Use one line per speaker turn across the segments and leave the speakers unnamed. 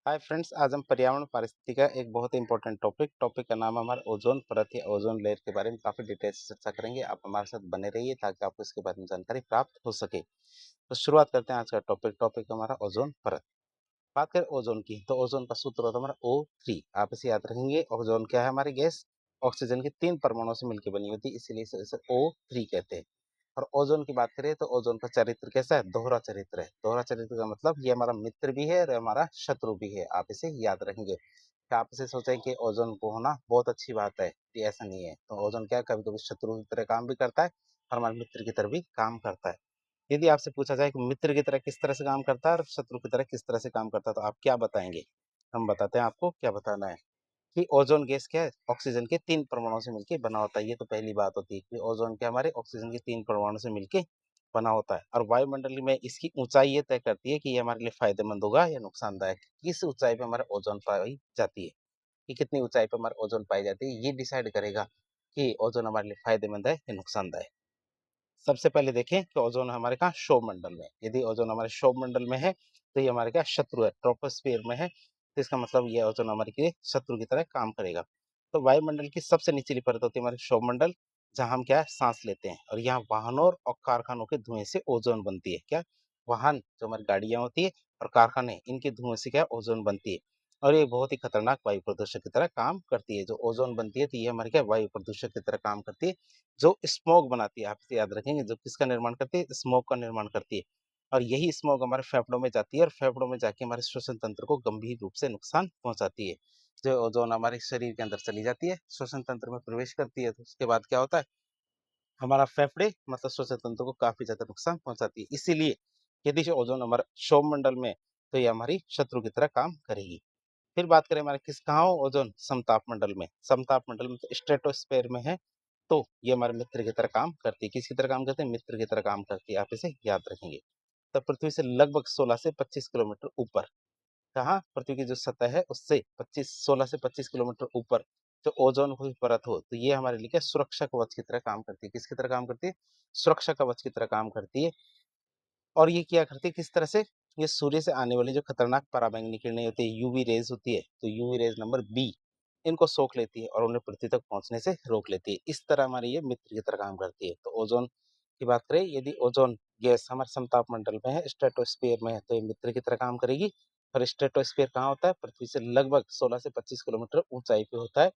Hi friends, आज हम पर्यावरण पारिस्थितिकी का एक बहुत ही इंपॉर्टेंट टॉपिक का नाम है हमारा ओजोन परत या ओजोन लेयर के बारे में काफी डिटेल से चर्चा करेंगे। आप हमारे साथ बने रहिए ताकि आपको इसके बारे में जानकारी प्राप्त हो सके। तो शुरुआत करते हैं आज का टॉपिक हमारा ओजोन परत। बात करें ओजोन की तो ओजोन का सूत्र होता है हमारा O3। आप इसे याद रखेंगे। ओजोन क्या है? हमारी गैस ऑक्सीजन के 3 परमाणुओं से मिलकर बनी होती है, इसीलिए इसे O3 कहते हैं। और ओजोन की बात करें तो ओजोन का चरित्र कैसा है? दोहरा चरित्र है। दोहरा चरित्र का मतलब ये हमारा मित्र भी है और हमारा शत्रु भी है। आप इसे याद रखेंगे। क्या आप इसे सोचें कि ओजोन को होना बहुत अच्छी बात है? ये ऐसा नहीं है। तो ओजोन क्या कभी कभी शत्रु की तरह काम भी करता है और हमारे मित्र की तरह भी काम करता है। यदि आपसे पूछा जाए कि मित्र की तरह किस तरह से काम करता है और शत्रु की तरह किस तरह से काम करता है, तो आप क्या बताएंगे? हम बताते हैं आपको क्या बताना है। कि ओजोन गैस क्या है? ऑक्सीजन के 3 परमाणुओं से मिलके बना होता है। ये तो पहली बात होती है कि ओजोन क्या हमारे ऑक्सीजन के 3 परमाणु से मिलके बना होता है। और वायुमंडल में इसकी ऊंचाई ये तय करती है कि ये हमारे लिए फायदेमंद होगा या नुकसानदायक। किस ऊंचाई पे हमारा ओजोन पाई जाती है, कि कितनी ऊंचाई पे हमारा ओजोन पाई जाती है, ये डिसाइड करेगा कि ओजोन हमारे लिए फायदेमंद है या नुकसानदायक। सबसे पहले देखें कि ओजोन हमारे कहाँ? क्षोभमंडल में। यदि ओजोन हमारे क्षोभमंडल में है तो ये हमारे क्या? शत्रु है। ट्रोपोस्फियर में है तो इसका मतलब ये ओजोन हमारे लिए शत्रु की तरह काम करेगा। तो वायुमंडल की सबसे निचली परत होती है हमारी क्षोभमंडल, जहां हम क्या है? सांस लेते हैं। और यहाँ वाहनों और कारखानों के धुएं से ओजोन बनती है। क्या? वाहन जो हमारी गाड़ियां होती है और कारखाने, इनके धुएं से क्या? ओजोन बनती है। और ये बहुत ही खतरनाक वायु प्रदूषक की तरह काम करती है। जो ओजोन बनती है तो ये हमारे क्या? वायु प्रदूषक की तरह काम करती है। जो स्मोक बनाती है, आप इसे याद रखेंगे, जो किसका निर्माण करती है? स्मोक का निर्माण करती है। और यही स्मोक हमारे फेफड़ों में जाती है और फेफड़ों में जाके हमारे श्वसन तंत्र को गंभीर रूप से नुकसान पहुंचाती है। जो ओजोन हमारे शरीर के अंदर चली जाती है, श्वसन तंत्र में प्रवेश करती है, तो उसके बाद क्या होता है? हमारा फेफड़े मतलब श्वसन तंत्र को काफी ज्यादा नुकसान पहुंचाती है। इसीलिए यदि जो ओजोन हमारा सौरमंडल में, तो ये हमारी शत्रु की तरह काम करेगी। फिर बात करें हमारे किस कहाँ हो ओजोन? समताप मंडल में। समताप मंडल में तो स्ट्रेटोस्फेयर में है। तो ये हमारे मित्र की तरह काम करती है। किसकी तरह काम करते हैं? मित्र की तरह काम करती है। आप इसे याद रखेंगे। तो पृथ्वी से लगभग 16 से 25 किलोमीटर ऊपर, कहाँ? पृथ्वी की जो सतह है उससे 16 से 25 किलोमीटर ऊपर जो ओजोन की परत हो, तो ये हमारे लिए क्या? सुरक्षा कवच की तरह काम करती है। किसकी तरह काम करती है? सुरक्षा कवच की तरह काम करती है। और ये क्या करती है किस तरह से? ये सूर्य से आने वाली जो खतरनाक पराबैंगनी किरणें होती है, यूवी रेज होती है, तो यूवी रेज नंबर बी, इनको सोख लेती है और उन्हें पृथ्वी तक पहुंचने से रोक लेती है। इस तरह हमारी ये मित्र की तरह काम करती है। तो ओजोन की बात करें, यदि ओजोन गैस हमारे समताप मंडल में है, स्ट्रेटोस्फीयर में है, तो ये मित्र की तरह काम करेगी। और स्ट्रेटोस्फीयर कहाँ होता है? पृथ्वी से लगभग 16 से 25 किलोमीटर ऊंचाई पे होता है।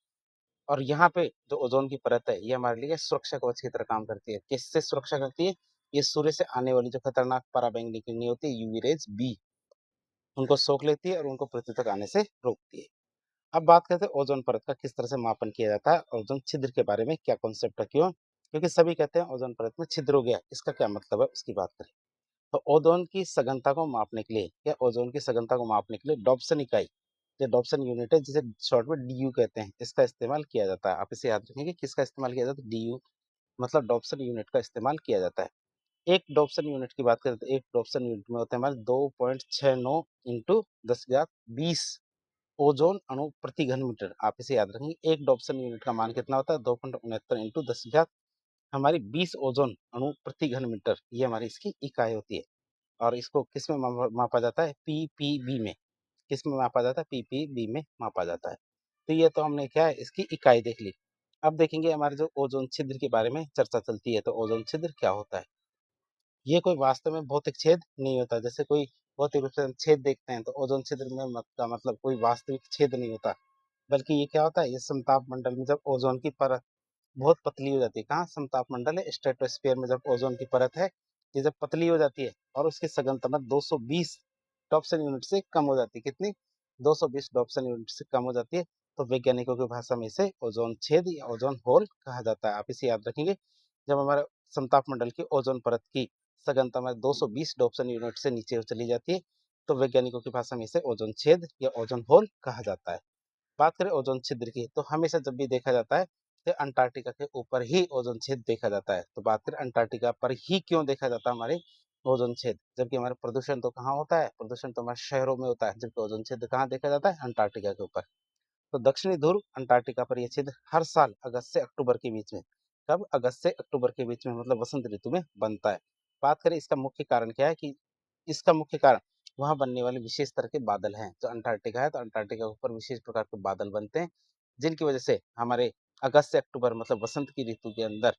और यहाँ पे जो ओजोन की परत है, ये हमारे लिए सुरक्षा कवच की तरह काम करती है। किससे सुरक्षा करती है? ये सूर्य से आने वाली जो खतरनाक पराबैंगनी किरणें होती है, यूवी रेज बी, उनको सोख लेती है और उनको पृथ्वी तक आने से रोकती है। अब बात करते हैं ओजोन परत का किस तरह से मापन किया जाता है। ओजोन छिद्र के बारे में क्या कॉन्सेप्ट है? क्यों? क्योंकि सभी कहते हैं ओजोन परत में छिद्र हो गया। इसका क्या मतलब है उसकी बात करें। तो ओजोन की सघनता को मापने के लिए, या ओजोन की सघनता को मापने के लिए डॉप्सन इकाई, जो डॉप्सन यूनिट है जिसे शॉर्ट में डीयू कहते हैं, इसका इस्तेमाल किया जाता है। आप इसे याद रखेंगे। किसका इस्तेमाल किया जाता है? डीयू, मतलब डॉप्सन यूनिट का इस्तेमाल किया जाता है। एक डॉप्सन यूनिट की बात करें तो एक डॉप्सन यूनिट में होते हैं हमारे 2.69 इंटू 10 20 ओजोन अणु प्रति घन मीटर। आप इसे याद रखेंगे। एक डॉप्सन यूनिट का मान कितना होता है? 2.69 इंटू 10 हमारी 20 ओजोन अणु प्रति घन मीटर, ये हमारी इसकी इकाई होती है। और इसको किस में मापा जाता है? पीपीबी में। किस में मापा जाता है? पीपीबी में मापा जाता है। तो ये तो हमने क्या है? इसकी इकाई देख ली। अब देखेंगे हमारे जो ओजोन छिद्र के बारे में चर्चा चलती है। तो ओजोन छिद्र क्या होता है? ये कोई वास्तव में भौतिक छेद नहीं होता। जैसे कोई भौतिक रूप से हम छेद देखते हैं, तो ओजोन छिद्र में का मतलब कोई वास्तविक छेद नहीं होता। बल्कि ये क्या होता है? ये समताप मंडल में जब ओजोन की परत बहुत पतली हो जाती है, कहाँ? समताप मंडल है, स्ट्रेटोस्फीयर में जब ओजोन की परत है, ये जब पतली हो जाती है और उसकी सघनता 220 डॉप्सन यूनिट से कम हो जाती है। कितनी? 220 डॉप्सन यूनिट से कम हो जाती है। तो वैज्ञानिकों की भाषा में इसे ओजोन छेद या ओजोन होल कहा जाता है। आप इसे याद रखेंगे। जब हमारे समताप मंडल की ओजोन परत की सघनता में 220 डॉप्सन यूनिट से नीचे चली जाती है, तो वैज्ञानिकों की भाषा में इसे ओजोन छेद या ओजोन होल कहा जाता है। बात करें ओजोन छिद्र की, तो हमेशा जब भी देखा जाता है तो अंटार्कटिका के ऊपर ही ओजोन छेद देखा जाता है। तो बात करें अंटार्कटिका पर ही क्यों देखा जाता है हमारे ओजोन छेद, जबकि हमारा प्रदूषण तो कहाँ होता है? प्रदूषण तो हमारे शहरों में होता है, जबकि ओजोन छेद कहाँ देखा जाता है? अंटार्कटिका के ऊपर। तो दक्षिणी ध्रुव अंटार्कटिका पर यह छिद्र हर साल अगस्त से अक्टूबर के बीच में, कब? अगस्त से अक्टूबर के बीच में, मतलब वसंत ऋतु में बनता है। बात करें इसका मुख्य कारण क्या है? कि इसका मुख्य कारण वहाँ बनने वाले विशेष तरह के बादल हैं। जो अंटार्कटिका है, तो अंटार्कटिका के ऊपर विशेष प्रकार के बादल बनते हैं, जिनकी वजह से हमारे अगस्त से अक्टूबर मतलब वसंत की ऋतु के अंदर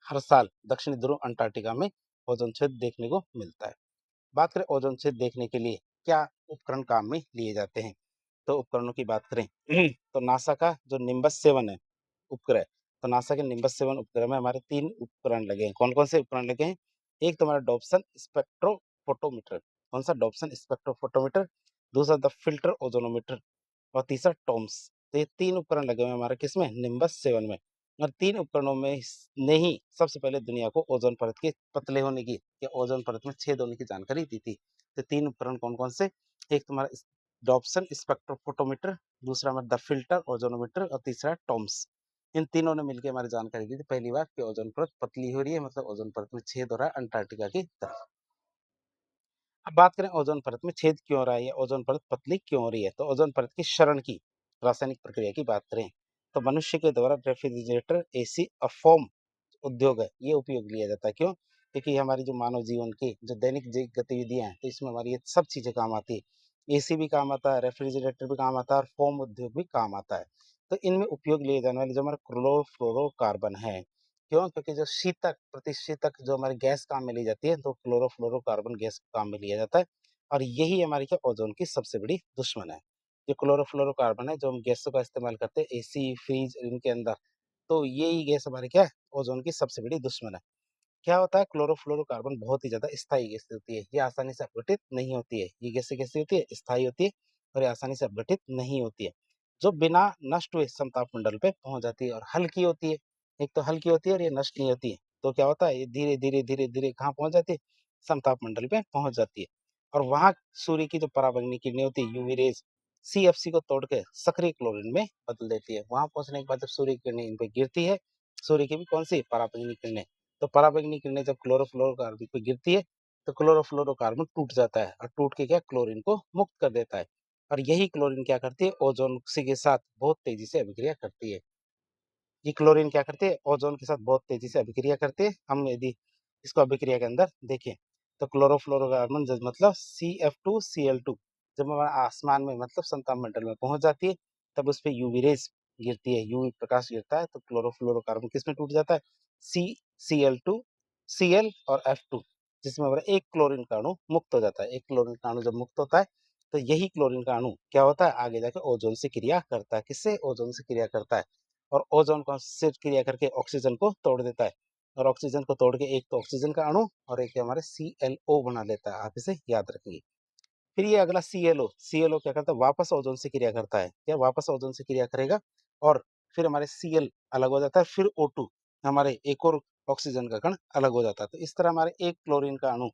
हर साल दक्षिणी ध्रुव अंटार्कटिका में ओज़ोन छेद देखने को मिलता है। बात करें ओज़ोन छेद देखने के लिए क्या उपकरण काम में लिए जाते हैं, तो उपकरणों की बात करें तो नासा का जो निम्बस 7 है उपग्रह, तो नासा के निम्बस 7 उपग्रह में हमारे 3 उपकरण लगे हैं। कौन-कौन से उपकरण लगे हैं? एक तो हमारा डॉप्सन स्पेक्ट्रोफोटोमीटर, कौन-सा डॉप्सन स्पेक्ट्रोफोटोमीटर, दूसरा द फ़िल्टर ओज़ोनोमीटर और तीसरा टॉम्स। तो ये 3 उपकरण लगे हुए हैं हमारे किसमें? निम्बस 7 में। और 3 उपकरणों में ने ही सबसे पहले दुनिया को ओज़ोन परत के पतले होने की या ओज़ोन परत में छेद होने की जानकारी दी थी। तो 3 उपकरण कौन-कौन से? एक तुम्हारा डॉप्सन स्पेक्ट्रोफोटोमीटर, दूसरा हमारा द फ़िल्टर ओज़ोनोमीटर और तीसरा टॉम्स। इन तीनों ने मिलके हमारी जानकारी दी थी पहली बार कि ओज़ोन परत पतली हो रही है, मतलब ओज़ोन परत में छेद हो रहा है अंटार्कटिका की तरफ। अब बात करें ओज़ोन परत में छेद क्यों हो रहा है या ओज़ोन परत पतली क्यों हो रही है? तो ओज़ोन परत की क्षरण की रासायनिक प्रक्रिया की बात करें, तो मनुष्य के द्वारा रेफ्रिजरेटर, एसी और फ़ोम उद्योग है, ये उपयोग लिया जाता है। क्यों? क्योंकि हमारी जो मानव जीवन की जो दैनिक गतिविधियाँ हैं, तो इसमें हमारी ये सब चीज़ें काम आती है। एसी भी काम आता है, रेफ्रिजरेटर भी काम आता है और फ़ोम उद्योग भी काम आता है। तो इनमें उपयोग लिए जाने वाले जो हमारा क्लोरोफ्लोरोकार्बन है, क्यों? क्योंकि जो शीतक, प्रतिशीतक जो हमारी गैस काम में ली जाती है, तो क्लोरोफ्लोरोकार्बन गैस काम में लिया जाता है और यही हमारी क्या ओज़ोन की सबसे बड़ी दुश्मन है। ये क्लोरोफ्लोरोकार्बन है, जो हम गैसों का इस्तेमाल करते हैं एसी, फ्रिज इनके अंदर, तो यही गैस हमारी क्या है, ओज़ोन की सबसे बड़ी दुश्मन है। क्या होता है क्लोरोफ्लोरोकार्बन बहुत ही ज़्यादा स्थायी गैस होती है, ये आसानी से अपघटित नहीं होती है। ये गैसें कैसी होती है? स्थायी होती है और ये आसानी से अपघटित नहीं होती है, जो बिना नष्ट हुए समताप मंडल पे पहुँच जाती है और हल्की होती है। एक तो हल्की होती है और ये नष्ट नहीं होती है, तो क्या होता है ये धीरे-धीरे, धीरे-धीरे कहाँ पहुँच जाती है? समताप मंडल पे पहुँच जाती है और वहाँ सूर्य की जो पराबैंगनी किरणें होती है यूवी रेज़, सीएफसी को तोड़ के सक्रिय क्लोरीन में बदल देती है। वहाँ पहुँचने के बाद जब सूर्य की किरणें इन पे गिरती है, सूर्य की भी कौन-सी पराबैंगनी किरणें, तो पराबैंगनी किरणें जब क्लोरोफ्लोरोकार्बन पे गिरती है, तो क्लोरोफ्लोरोकार्बन टूट जाता है और टूट के क्या क्लोरीन को मुक्त कर देता है और यही क्लोरीन क्या करती है ओज़ोन सी के साथ बहुत तेज़ी से अभिक्रिया करती है। ये क्लोरीन क्या करती है ओज़ोन के साथ बहुत तेज़ी से अभिक्रिया करती है। हम यदि इसको अभिक्रिया के अंदर देखें, तो क्लोरोफ्लोरोकार्बन ज मतलब CF2Cl2 जब हमारा आसमान में मतलब समताप मंडल में पहुँच जाती है, तब उसपे यूवी रेज़ गिरती है, यूवी प्रकाश गिरता है, तो क्लोरोफ्लोरोकार्बन किसमें टूट जाता है? CCl2, Cl और F2 जिसमें हमारा एक क्लोरीन का अणु मुक्त हो जाता है। एक क्लोरीन का अणु जब मुक्त होता है, तो यही क्लोरीन का अणु क्या होता है? आगे जाके ओज़ोन से क्रिया करता है। किससे? ओज़ोन से क्रिया करता है। और ओज़ोन से क्रिया करके ऑक्सीजन को तोड़ देता है और ऑक्सीजन को तोड़ के एक तो ऑक्सीजन का अणु और एक हमारे ClO बना लेता है। आप इसे याद रखिए। फिर ये अगला ClO क्या करता है? वापस ओज़ोन से क्रिया करता है। क्या वापस ओज़ोन से क्रिया करेगा और फिर हमारे Cl अलग हो जाता है, फिर O2 हमारे एक और ऑक्सीजन का कण अलग हो जाता है। तो इस तरह हमारे एक क्लोरीन का अणु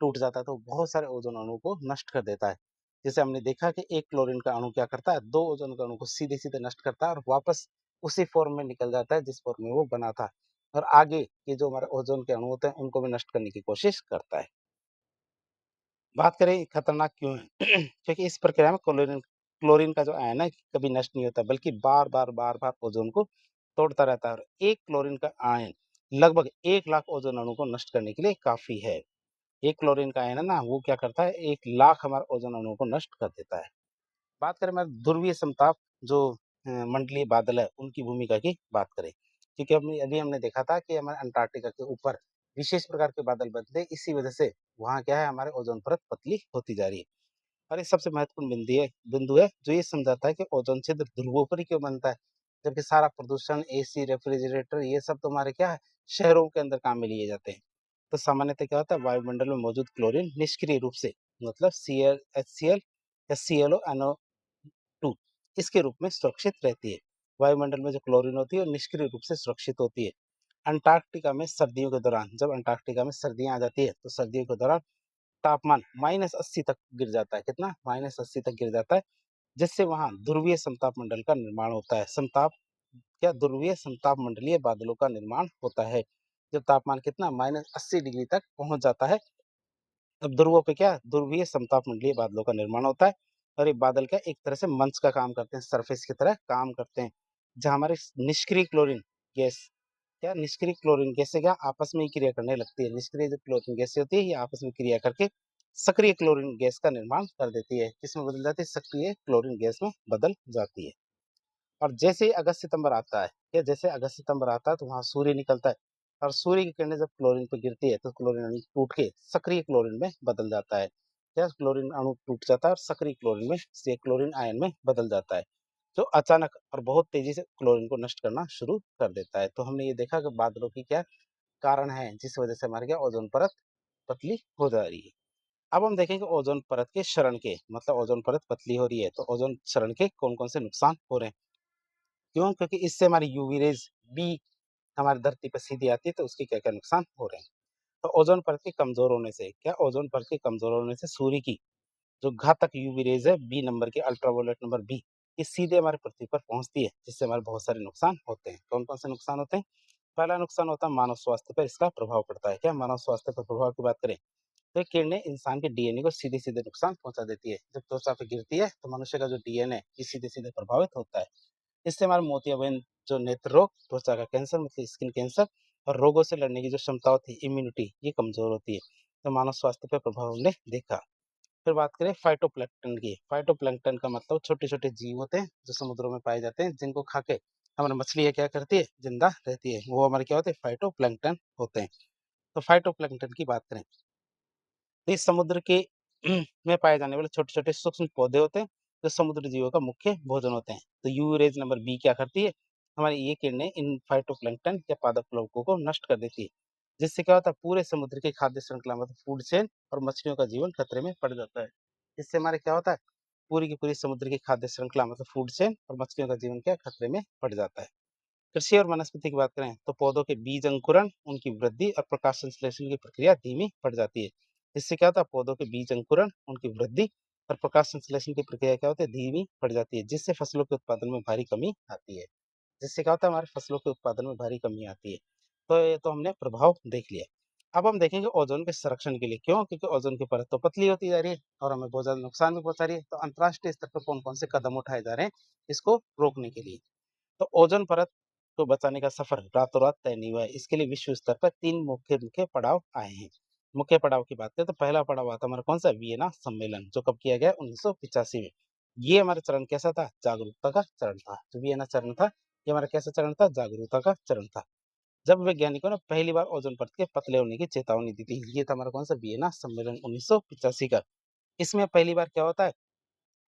टूट जाता है, तो बहुत सारे ओज़ोन अणु को नष्ट कर देता है। जैसे हमने देखा कि एक क्लोरीन का अणु क्या करता है? 2 ओज़ोन के अणु को सीधे-सीधे नष्ट करता है और वापस उसी फ़ॉर्म में निकल जाता है जिस फ़ॉर्म में वो बना था और आगे के जो हमारे ओज़ोन के अणु होते हैं, उनको भी नष्ट करने की कोशिश करता है। बात करें खतरनाक क्यों है? क्योंकि इस प्रक्रिया में क्लोरीन क्लोरीन का जो आयन है कभी नष्ट नहीं होता बल्कि बार-बार, बार-बार ओज़ोन को तोड़ता रहता है और एक क्लोरीन का आयन लगभग 1 लाख ओज़ोन अणु को नष्ट करने के लिए काफ़ी है। एक क्लोरीन का आयन है ना, वो क्या करता है 1 लाख हमारे ओज़ोन अणुओं को नष्ट कर देता है। बात करें हमारे ध्रुवीय समताप जो मंडलीय बादल है, उनकी भूमिका की बात करें। क्योंकि अभी हमने देखा था कि हमारे अंटार्कटिका के ऊपर विशेष प्रकार के बादल बनते हैं, इसी वजह से वहाँ क्या है हमारे ओज़ोन परत पतली होती जा रही है। और ये सबसे महत्वपूर्ण बिंदु है जो ये समझाता है कि ओज़ोन छिद्र ध्रुवों पर ही क्यों बनता है? जबकि सारा प्रदूषण, एसी, रेफ्रिजरेटर ये सब तो हमारे क्या है, शहरों के अंदर काम में लिए जाते हैं। तो सामान्यतः क्या होता है वायुमंडल में मौजूद क्लोरीन निष्क्रिय रूप से मतलब Cl HCl या ClO NO2 इसके रूप में सुरक्षित रहती है। वायुमंडल में जो क्लोरीन होती है वो निष्क्रिय रूप से सुरक्षित होती है। अंटार्कटिका में सर्दियों के दौरान जब अंटार्कटिका में सर्दियाँ आ जाती है, तो सर्दियों के दौरान तापमान -80 तक गिर जाता है। कितना? -80 तक गिर जाता है, जिससे वहाँ ध्रुवीय समताप मंडल का निर्माण होता है। ध्रुवीय समताप मंडलीय बादलों का निर्माण होता है। जब तापमान कितना -80 डिग्री तक पहुँच जाता है, तब ध्रुवों पे क्या ध्रुवीय समताप मंडलीय बादलों का निर्माण होता है और ये बादल क्या एक तरह से मंच का काम करते हैं, सरफेस की तरह काम करते हैं, जहाँ हमारे निष्क्रिय क्लोरीन गैस क्या निष्क्रिय क्लोरीन गैसें क्या आपस में ही क्रिया करने लगती है। निष्क्रिय जो क्लोरीन गैसें होती है, ये आपस में क्रिया करके सक्रिय क्लोरीन गैस का निर्माण कर देती है। किसमें बदल जाती है? सक्रिय क्लोरीन गैस में बदल जाती है। और जैसे ही अगस्त सितंबर आता है, या जैसे अगस्त सितंबर आता है तो वहाँ सूर्य निकलता है, और सूर्य की किरणें जब क्लोरीन पे गिरती है तो क्लोरीन अणु टूट के सक्रिय क्लोरीन में बदल जाता है। क्या क्लोरीन अणु टूट जाता है और सक्रिय क्लोरीन में से क्लोरीन आयन में बदल जाता है, जो अचानक और बहुत तेजी से क्लोरीन को नष्ट करना शुरू कर देता है। तो हमने ये देखा कि बादलों की क्या कारण है जिस वजह से हमारी क्या ओजोन परत पतली हो जा रही है। अब हम देखेंगे ओजोन परत के क्षरण के, मतलब ओजोन परत पतली हो रही है तो ओजोन क्षरण के कौन कौन से नुकसान हो रहे हैं। क्यों? क्योंकि इससे हमारी यूवी रेज बी हमारी धरती पर सीधी आती है तो उसके क्या क्या नुकसान हो रहे हैं। तो ओजोन परत के कमजोर होने से क्या, ओजोन परत के कमजोर होने से सूर्य की जो घातक यूवी रेज है बी नंबर की, अल्ट्रावायलेट नंबर बी, ये सीधे हमारे पृथ्वी पर पहुंचती है, जिससे हमारे बहुत सारे नुकसान होते हैं। कौन कौन से नुकसान होते हैं? पहला नुकसान होता है मानव स्वास्थ्य पर इसका प्रभाव पड़ता है। क्या मानव स्वास्थ्य पर प्रभाव की बात करें तो ये किरणें इंसान के डीएनए को सीधे सीधे नुकसान पहुंचा देती है। जब त्वचा पे गिरती है तो मनुष्य का जो डीएनए ये सीधे सीधे प्रभावित होता है। इससे हमारे मोतियाबिंद जो नेत्र रोग, त्वचा का कैंसर मतलब स्किन कैंसर, और रोगों से लड़ने की जो क्षमता होती है इम्यूनिटी, ये कमजोर होती है। तो मानव स्वास्थ्य पर प्रभाव हमने देखा। फिर बात करें फाइटोप्लैंक्टन की। फाइटोप्लैंक्टन का मतलब छोटे छोटे जीव होते हैं जो समुद्रों में पाए जाते हैं, जिनको खा के हमारी मछलियाँ क्या करती है? जिंदा रहती है। वो हमारे क्या होते हैं? फाइटोप्लैंक्टन होते हैं। तो फाइटोप्लैंक्टन की बात करें तो इस समुद्र के में पाए जाने वाले छोटे छोटे सूक्ष्म पौधे होते हैं जो समुद्री जीवों का मुख्य भोजन होते हैं। तो यूवी रेज नंबर बी क्या करती है? हमारी ये किरणें इन फाइटोप्लैंक्टन या पादप प्लवकों को नष्ट कर देती है, जिससे क्या होता है? पूरे समुद्र की खाद्य श्रृंखला मतलब फूड चेन और मछलियों का जीवन खतरे में पड़ जाता है। इससे हमारे क्या होता है? पूरी की पूरी समुद्र की खाद्य श्रृंखला मतलब फूड चेन और मछलियों का जीवन क्या खतरे में पड़ जाता है। कृषि और वनस्पति की बात करें तो पौधों के बीज अंकुरण, उनकी वृद्धि और प्रकाश संश्लेषण की प्रक्रिया धीमी पड़ जाती है। इससे क्या होता है? पौधों के बीज अंकुरण, उनकी वृद्धि और प्रकाश संश्लेषण की प्रक्रिया क्या होती है? धीमी पड़ जाती है, जिससे फसलों के उत्पादन में भारी कमी आती है। जिससे क्या होता है? हमारे फसलों के उत्पादन में भारी कमी आती है। तो ये तो हमने प्रभाव देख लिया। अब हम देखेंगे ओजोन के संरक्षण के लिए। क्यों? क्योंकि ओजोन की परत तो पतली होती जा रही है और हमें बहुत ज्यादा नुकसान भी पहुंचा रही है। तो अंतर्राष्ट्रीय स्तर पर कौन कौन से कदम उठाए जा रहे हैं इसको रोकने के लिए। तो ओजोन परत को बचाने का सफर रातों-रात तय नहीं हुआ है। इसके लिए विश्व स्तर पर 3 मुख्य मुख्य पड़ाव आए हैं। मुख्य पड़ाव की बात करें तो पहला पड़ाव आता है हमारा कौन-सा? वियना सम्मेलन, जो कब किया गया? 1985 में। ये हमारा चरण कैसा था? जागरूकता का चरण था। जो वियना चरण था, ये हमारा कैसा चरण था? जागरूकता का चरण था। जब वैज्ञानिकों ने पहली बार ओजोन परत के पतले होने की चेतावनी दी थी। ये था हमारा कौन-सा? वियना सम्मेलन 1985 का। इसमें पहली बार क्या होता है?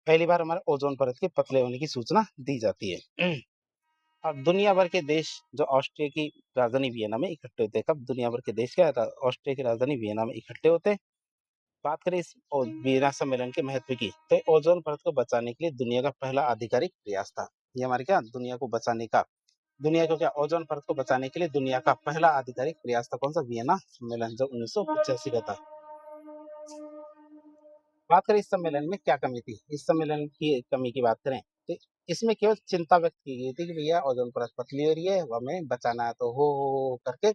पहली बार हमारे ओजोन परत के पतले होने की सूचना दी जाती है। अब दुनिया भर के देश जो ऑस्ट्रिया की राजधानी वियना में इकट्ठे होते हैं। कब दुनिया भर के देश क्या था? ऑस्ट्रिया की राजधानी वियना में इकट्ठे होते हैं। बात करें इस वियना सम्मेलन के महत्व की तो ओजोन परत को बचाने के लिए दुनिया का पहला आधिकारिक प्रयास था। ये हमारे क्या दुनिया को बचाने का, दुनिया को क्या ओजोन परत को बचाने के लिए दुनिया का पहला आधिकारिक प्रयास था। कौन सा? वियना सम्मेलन, जो 1985 का था। बात करें इस सम्मेलन में क्या कमी थी? इस सम्मेलन की कमी की बात करें तो इसमें केवल चिंता व्यक्त की गई थी कि भैया ओजोन परत पतली हो रही है, हमें बचाना है। तो हो करके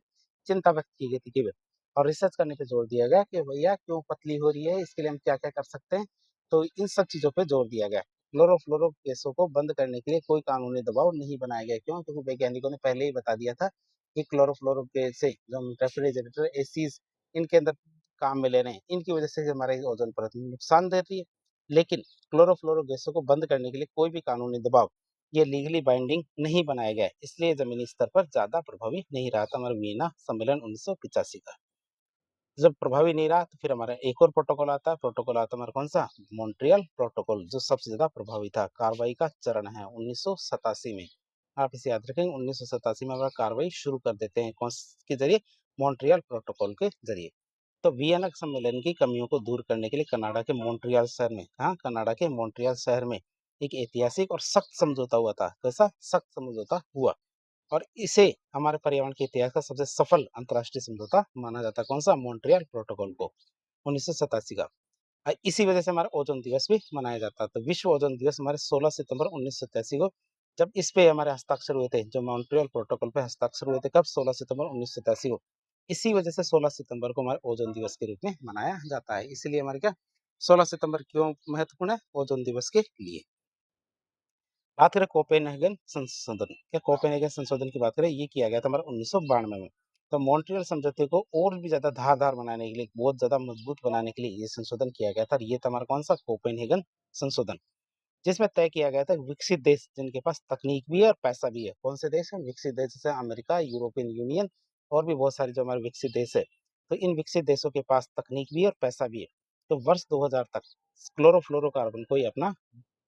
चिंता व्यक्त की गई थी केवल, और रिसर्च करने पे जोर दिया गया कि भैया क्यों पतली हो रही है, इसके लिए हम क्या क्या कर सकते हैं। तो इन सब चीजों पे जोर दिया गया। क्लोरोफ्लोरो गैसों को बंद करने के लिए कोई कानूनी दबाव नहीं बनाया गया। क्यों? क्योंकि वैज्ञानिकों ने पहले ही बता दिया था कि क्लोरोफ्लोरो गैसें जो हम रेफ्रिजरेटर एसीज इनके अंदर काम में ले रहे हैं, इनकी वजह से हमारे ओजोन परत में नुकसान दे रही है। लेकिन क्लोरोफ्लोरो गैसों को बंद करने के लिए कोई भी कानूनी दबाव ये लीगली बाइंडिंग नहीं बनाया गया है, इसलिए जमीनी स्तर पर ज्यादा प्रभावी नहीं रहा था हमारा वियना सम्मेलन 1985 का। जब प्रभावी नहीं रहा तो फिर हमारा एक और प्रोटोकॉल आता है। प्रोटोकॉल आता है हमारा कौन सा? मॉन्ट्रियल प्रोटोकॉल, जो सबसे ज्यादा प्रभावी था। कार्रवाई का चरण है 1987 में। आप इसे याद रखेंगे 1987 में हमारा कार्रवाई शुरू कर देते हैं। कौन के जरिए? मॉन्ट्रियल प्रोटोकॉल के जरिए। तो वियना सम्मेलन की कमियों को दूर करने के लिए कनाडा के मॉन्ट्रियल शहर में, हाँ, कनाडा के मॉन्ट्रियल शहर में एक ऐतिहासिक और सख्त समझौता हुआ था। कैसा? सख्त समझौता हुआ। और इसे हमारे पर्यावरण के इतिहास का सबसे सफल अंतर्राष्ट्रीय समझौता माना जाता है। कौन सा? मॉन्ट्रियल प्रोटोकॉल को, 1987 का। इसी वजह से हमारा ओजोन दिवस भी मनाया जाता है। तो विश्व ओजोन दिवस हमारे 16 सितंबर 1987 को, जब इस पे हमारे हस्ताक्षर हुए थे, जो मॉन्ट्रियल प्रोटोकॉल पे हस्ताक्षर हुए थे, कब? 16 सितंबर 1987 को। इसी वजह से 16 सितंबर को हमारे ओजोन दिवस के रूप में मनाया जाता है। इसलिए हमारे क्या 16 सितंबर क्यों महत्वपूर्ण है? ओजोन दिवस के लिए। बात करें कोपेनहेगन संशोधन, क्या कोपेनहेगन संशोधन की बात करें, ये किया गया था हमारा 1992 में। तो मॉन्ट्रियल समझौते को और भी ज़्यादा धारदार बनाने के लिए, बहुत ज़्यादा मजबूत बनाने के लिए ये संशोधन किया गया था और ये था हमारा कौन-सा कोपेनहेगन संशोधन, जिसमें तय किया गया था विकसित देश जिनके पास तकनीक भी है और पैसा भी है। कौन से देश हैं? विकसित देश जैसे अमेरिका, यूरोपियन यूनियन और भी बहुत सारे जो हमारे विकसित देश है। तो इन विकसित देशों के पास तकनीक भी है और पैसा भी है। तो वर्ष 2000 तक क्लोरोफ्लोरोकार्बन को ही अपना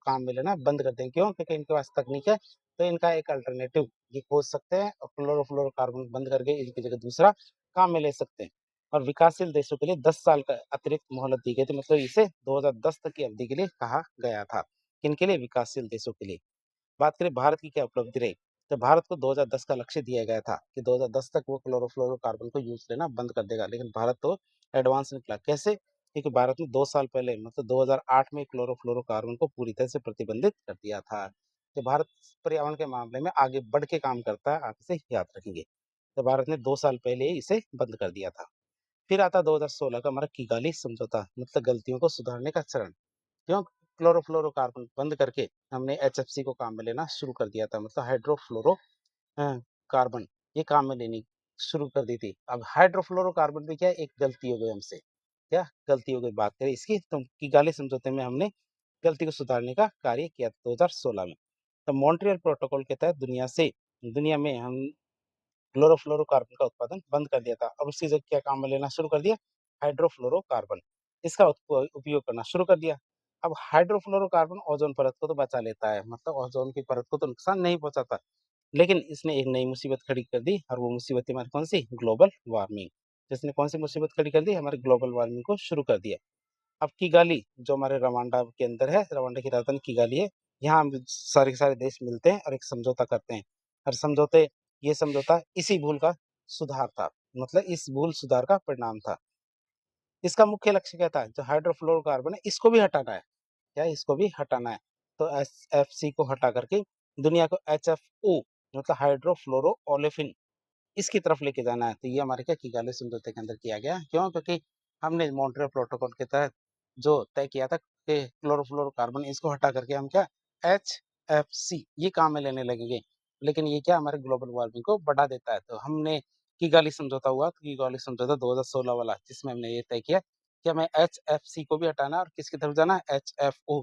काम में लेना बंद कर दें। क्यों? क्योंकि इनके पास तकनीक है, तो इनका एक अल्टरनेटिव ये खोज सकते हैं और क्लोरोफ्लोरोकार्बन बंद करके इनकी जगह दूसरा काम में ले सकते हैं। और विकासशील देशों के लिए 10 साल का अतिरिक्त मोहलत दी गई थी, मतलब इसे 2010 तक की अवधि के लिए कहा गया था। किनके लिए? विकासशील देशों के लिए। बात करें भारत की क्या उपलब्धि रही, तो भारत को 2010 का लक्ष्य दिया गया था कि 2010 तक वो क्लोरोफ्लोरोकार्बन को यूज लेना बंद कर देगा, लेकिन भारत तो एडवांस निकला। कैसे? क्योंकि भारत ने 2 साल पहले मतलब 2008 में क्लोरोफ्लोरोकार्बन को पूरी तरह से प्रतिबंधित कर दिया था। तो भारत पर्यावरण के मामले में आगे बढ़ के काम करता है, आप इसे याद रखेंगे। तो भारत ने 2 साल पहले ही इसे बंद कर दिया था। फिर आता 2016 का हमारा किगाली समझौता, मतलब गलतियों को सुधारने का चरण। क्यों? क्लोरोफ्लोरोकार्बन बंद करके हमने एचएफसी को काम में लेना शुरू कर दिया था, मतलब हाइड्रोफ्लोरो कार्बन ये काम में लेनी शुरू कर दी थी। अब हाइड्रोफ्लोरोकार्बन भी क्या है? एक गलती हो गई हमसे। क्या गलती हो गई? बात करें इसकी तो किगाली समझौते में हमने गलती को सुधारने का कार्य किया था 2016 में। तो मॉन्ट्रियल प्रोटोकॉल के तहत दुनिया में हम क्लोरोफ्लोरोकार्बन का उत्पादन बंद कर दिया था। अब उसकी जगह क्या काम में लेना शुरू कर दिया? हाइड्रोफ्लोरोकार्बन। इसका उपयोग करना शुरू कर दिया। अब हाइड्रोफ्लोरोकार्बन ओजोन परत को तो बचा लेता है, मतलब ओजोन की परत को तो नुकसान नहीं पहुंचाता, लेकिन इसने एक नई मुसीबत खड़ी कर दी और वो मुसीबत हमारी कौन सी? Global warming. जिसने कौन सी मुसीबत खड़ी कर दी? हमारे ग्लोबल वार्मिंग को शुरू कर दिया। अब किगाली जो हमारे रवांडा के अंदर है, रवांडा की राजधानी किगाली है, यहाँ हम सारे के सारे देश मिलते हैं और एक समझौता करते हैं। और ये समझौता इसी भूल का सुधार था, मतलब इस भूल सुधार का परिणाम था। इसका मुख्य लक्ष्य क्या था? जो हाइड्रोफ्लोरोकार्बन है इसको भी हटाना है। क्या? इसको भी हटाना है। तो एचएफसी को हटा करके दुनिया को एचएफओ मतलब हाइड्रोफ्लोरो ओलेफिन इसकी तरफ लेके जाना है। तो ये हमारे क्या किगाली समझौते के अंदर किया गया। क्यों? क्योंकि हमने मॉन्ट्रियल प्रोटोकॉल के तहत जो तय किया था कि क्लोरोफ्लोरोकार्बन इसको हटा करके हम क्या एचएफसी ये काम में लेने लगेंगे। लेकिन ये क्या हमारे ग्लोबल वार्मिंग को बढ़ा देता है। तो हमने किगाली समझौता हुआ, तो किगाली समझौता 2016 वाला, जिसमें हमने ये तय किया कि हमें एचएफसी को भी हटाना है और किसकी तरफ जाना है? एचएफओ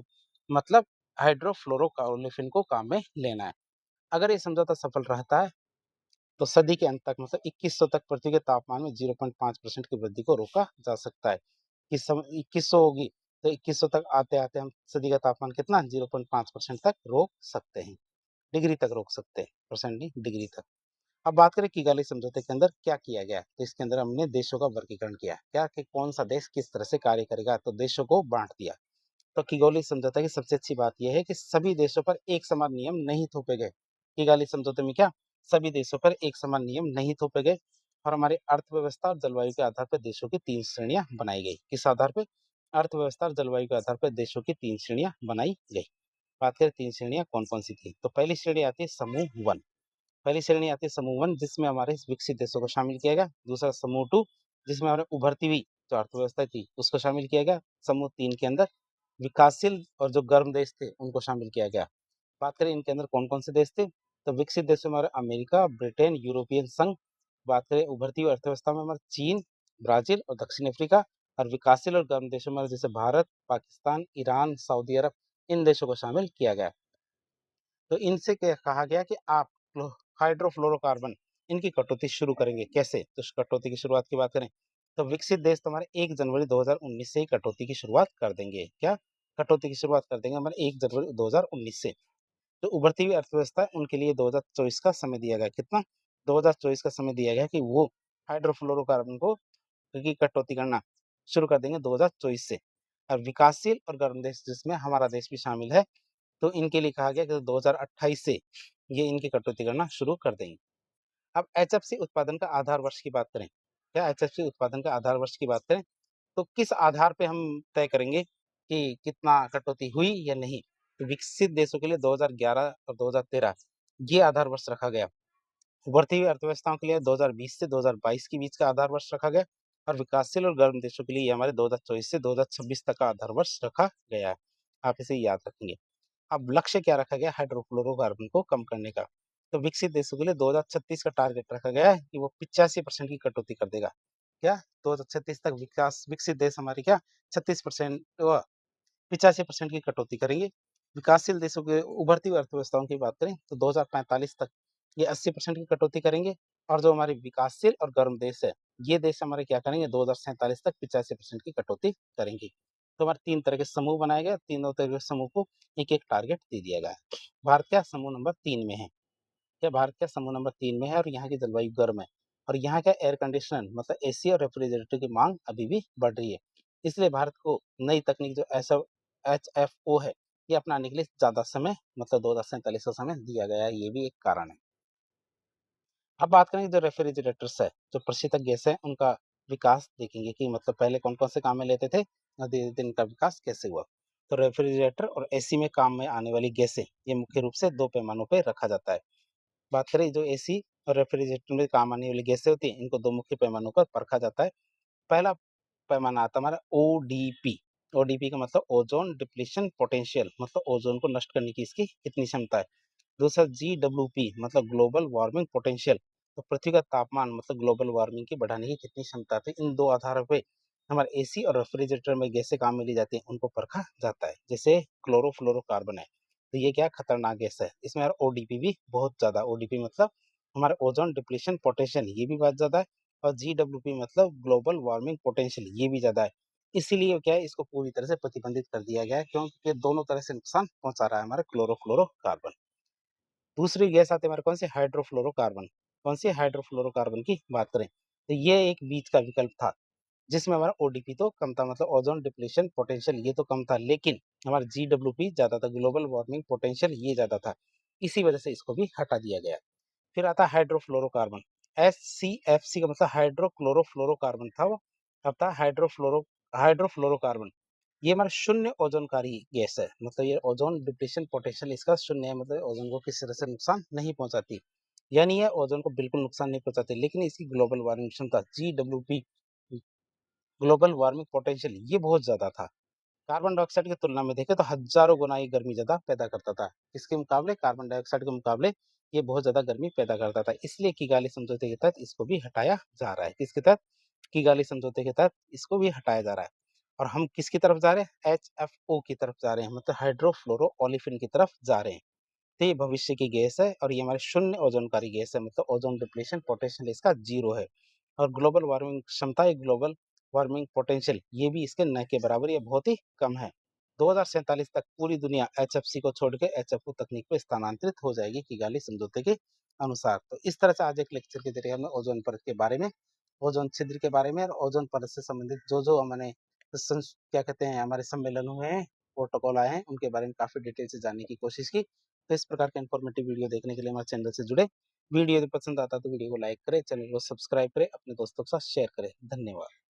मतलब हाइड्रोफ्लोरोकार्बन को काम में लेना है। अगर ये समझौता सफल रहता है तो सदी के अंत तक मतलब 2100 तक पृथ्वी के तापमान में 0.5% की वृद्धि को रोका जा सकता है। 2100 होगी तो 2100 तक आते-आते हम सदी का तापमान कितना 0.5% तक रोक सकते हैं। डिग्री तक रोक सकते हैं, परसेंट नहीं डिग्री तक। अब बात करें किगाली समझौते के अंदर क्या किया गया है, तो इसके अंदर हमने देशों का वर्गीकरण किया। क्या कि कौन सा देश किस तरह से कार्य करेगा, तो देशों को बाँट दिया। तो किगोली समझौता की सबसे अच्छी बात यह है कि सभी देशों पर एक समान नियम नहीं थोपे गए। किगाली समझौते में क्या सभी देशों पर एक समान नियम नहीं थोपे गए और हमारी अर्थव्यवस्था और जलवायु के आधार पर देशों की 3 श्रेणियां बनाई गई। किस आधार पे? अर्थव्यवस्था और जलवायु के आधार पर देशों की 3 श्रेणियां बनाई गई। बात करें 3 श्रेणियां कौन-कौन सी थी? तो पहली श्रेणी आती है समूह 1। पहली श्रेणी आती है समूह 1 जिसमें हमारे विकसित देशों को शामिल किया गया। दूसरा समूह 2 जिसमें हमारे उभरती हुई जो अर्थव्यवस्था थी उसको शामिल किया गया। समूह 3 के अंदर विकासशील और जो गर्म देश थे उनको शामिल किया गया। बात करें इनके अंदर कौन-कौन से देश थे? तो विकसित देशों में हमारे अमेरिका, ब्रिटेन, यूरोपियन संघ। बात करें उभरती हुई अर्थव्यवस्था में हमारे चीन, ब्राज़ील और दक्षिण अफ्रीका। और विकासशील और गर्म देशों में जैसे भारत, पाकिस्तान, ईरान, सऊदी अरब इन देशों को शामिल किया गया। तो इनसे क्या कहा गया कि आप हाइड्रोफ्लोरोकार्बन इनकी कटौती शुरू करेंगे। कैसे? तो इस कटौती की शुरुआत की बात करें तो विकसित देश तो हमारे 1 जनवरी 2019 से ही कटौती की शुरुआत कर देंगे। क्या? कटौती की शुरुआत कर देंगे हमारे 1 जनवरी 2019 से। जो उभरती हुई अर्थव्यवस्था है उनके लिए 2024 का समय दिया गया। कितना? 2024 का समय दिया गया कि वो हाइड्रोफ्लोरोकार्बन को की कटौती करना शुरू कर देंगे 2024 से। और विकासशील और गर्म देश जिसमें हमारा देश भी शामिल है, तो इनके लिए कहा गया कि 2028 से ये इनकी कटौती करना शुरू कर देंगे। अब एचएफसी उत्पादन का आधार वर्ष की बात करें, क्या एचएफसी उत्पादन का आधार वर्ष की बात करें, तो किस आधार पे हम तय करेंगे कि कितना कटौती हुई या नहीं? तो विकसित देशों के लिए 2011 और 2013 ये आधार वर्ष रखा गया। उभरती हुई अर्थव्यवस्थाओं के लिए 2020 से 2022 के बीच का आधार वर्ष रखा गया और विकासशील और गर्म देशों के लिए ये हमारे 2024 से 2026 तक का आधार वर्ष रखा गया है। आप इसे याद रखेंगे। अब लक्ष्य क्या रखा गया हाइड्रोफ्लोरोकार्बन को कम करने का? तो विकसित देशों के लिए 2036 का टारगेट रखा गया है कि वो 85% की कटौती कर देगा। क्या 2036 तक विकसित देश हमारे क्या 36% 85% की कटौती करेंगे। विकासशील देशों के उभरती हुई अर्थव्यवस्थाओं की बात करें तो 2045 तक ये 80% की कटौती करेंगे और जो हमारे विकासशील और गर्म देश है, ये देश हमारे क्या करेंगे 2047 तक 85% की कटौती करेंगे। तो हमारे 3 तरह के समूह बनाए गए, तीनों तरह के समूह को एक-एक टारगेट दे दिया गया है। भारत क्या समूह नंबर 3 में है। क्या भारत क्या समूह नंबर 3 में है और यहाँ की जलवायु गर्म है और यहाँ क्या एयर कंडीशनर मतलब एसी और रेफ्रिजरेटर की मांग अभी भी बढ़ रही है। इसलिए भारत को नई तकनीक जो एचएफओ है, ये अपनाने के लिए ज़्यादा समय मतलब 2047 का समय दिया गया है, ये भी एक कारण है। अब बात करेंगे जो रेफ्रिजरेटर्स है, जो प्रशीतक गैस है, उनका विकास देखेंगे कि मतलब पहले कौन-कौन से काम में लेते थे और धीरे-धीरे इनका विकास कैसे हुआ। तो रेफ्रिजरेटर और एसी में काम में आने वाली गैसें, ये मुख्य रूप से 2 पैमानों पे रखा जाता है। बात करें जो एसी और रेफ्रिजरेटर में काम आने वाली गैसें होती हैं, इनको 2 मुख्य पैमानों पर परखा जाता है। पहला पैमाना आता है हमारा ओडीपी। ओडीपी का मतलब ओज़ोन डिप्लीशन पोटेंशियल मतलब ओज़ोन को नष्ट करने की इसकी कितनी क्षमता है। दूसरा जीडब्ल्यूपी मतलब ग्लोबल वार्मिंग पोटेंशियल, तो पृथ्वी का तापमान मतलब ग्लोबल वार्मिंग की बढ़ाने की कितनी क्षमता है। इन 2 आधारों पे हमारे एसी और रेफ्रिजरेटर में गैसें काम में ली जाती हैं, उनको परखा जाता है। जैसे क्लोरोफ्लोरोकार्बन है, तो ये क्या खतरनाक गैस है। इसमें यार ओडीपी भी बहुत ज़्यादा ओडीपी मतलब हमारा ओज़ोन डिप्लीशन पोटेंशियल ये भी बहुत ज़्यादा है और जीडब्ल्यूपी मतलब ग्लोबल वार्मिंग पोटेंशियल ये भी ज़्यादा है। इसीलिए क्या है इसको पूरी तरह से प्रतिबंधित कर दिया गया है क्योंकि ये दोनों तरह से नुकसान पहुँचा रहा है हमारे क्लोरोफ्लोरोकार्बन। दूसरी गैस आती है हमारे कौन सी हाइड्रोफ्लोरोकार्बन। कौन सी हाइड्रोफ्लोरोकार्बन की बात करें तो ये एक बीच का विकल्प था जिसमें हमारा ओडीपी तो कम था मतलब ओजोन डिप्लीशन पोटेंशियल ये तो कम था लेकिन हमारा जीडब्ल्यूपी ज्यादा था ग्लोबल वार्मिंग पोटेंशियल ये ज्यादा था। इसी वजह से इसको भी हटा दिया गया। फिर आता है हाइड्रोफ्लोरोकार्बन। HCFC का मतलब हाइड्रोक्लोरोफ्लोरोकार्बन था वो। अब था हाइड्रोफ्लोरोकार्बन। ये हमारा शून्य ओजोनकारी गैस है मतलब ये ओजोन डिप्लीशन पोटेंशियल इसका शून्य है मतलब ओजोन को किसी तरह से नुकसान नहीं पहुंचाती। यानी ये ओजोन को बिल्कुल नुकसान नहीं पहुंचाती लेकिन इसकी ग्लोबल वार्मिंग क्षमता GWP ग्लोबल वार्मिंग पोटेंशियल ये बहुत ज्यादा था। कार्बन डाइऑक्साइड की तुलना में देखें तो हजारों गुना ये गर्मी ज्यादा पैदा करता था। इसके मुकाबले कार्बन डाइऑक्साइड के मुकाबले ये बहुत ज्यादा गर्मी पैदा करता था। इसलिए किगाली समझौते के तहत इसको भी हटाया जा रहा है। किसके तहत? किगाली समझौते के तहत इसको भी हटाया जा रहा है। और हम किसकी तरफ जा रहे हैं? HFO की तरफ जा रहे हैं मतलब हाइड्रोफ्लोरो ओलिफिन की तरफ जा रहे हैं। तो ये भविष्य की गैस है और ये हमारे शून्य ओजोनकारी गैस है मतलब ओजोन डिप्लीशन पोटेंशियल इसका 0 है। और ग्लोबल वार्मिंग क्षमता है ग्लोबल वार्मिंग पोटेंशियल ये भी इसके न के बराबर या बहुत ही कम है। 2047 तक पूरी दुनिया HFC को छोड़ के HFO तकनीक पे स्थानांतरित हो जाएगी किगाली समझौते के अनुसार। तो इस तरह से आज एक लेक्चर के जरिए हमने ओजोन परत के बारे में, ओजोन छिद्र के बारे में और ओजोन परत से संबंधित जो हमने क्या कहते हैं हमारे सम्मेलन हुए हैं, प्रोटोकॉल आए हैं, उनके बारे में काफी डिटेल से जानने की कोशिश की। तो इस प्रकार के इन्फॉर्मेटिव वीडियो देखने के लिए हमारे चैनल से जुड़े। वीडियो यदि पसंद आता है तो वीडियो को लाइक करें, चैनल को सब्सक्राइब करें, अपने दोस्तों के साथ शेयर करें। धन्यवाद।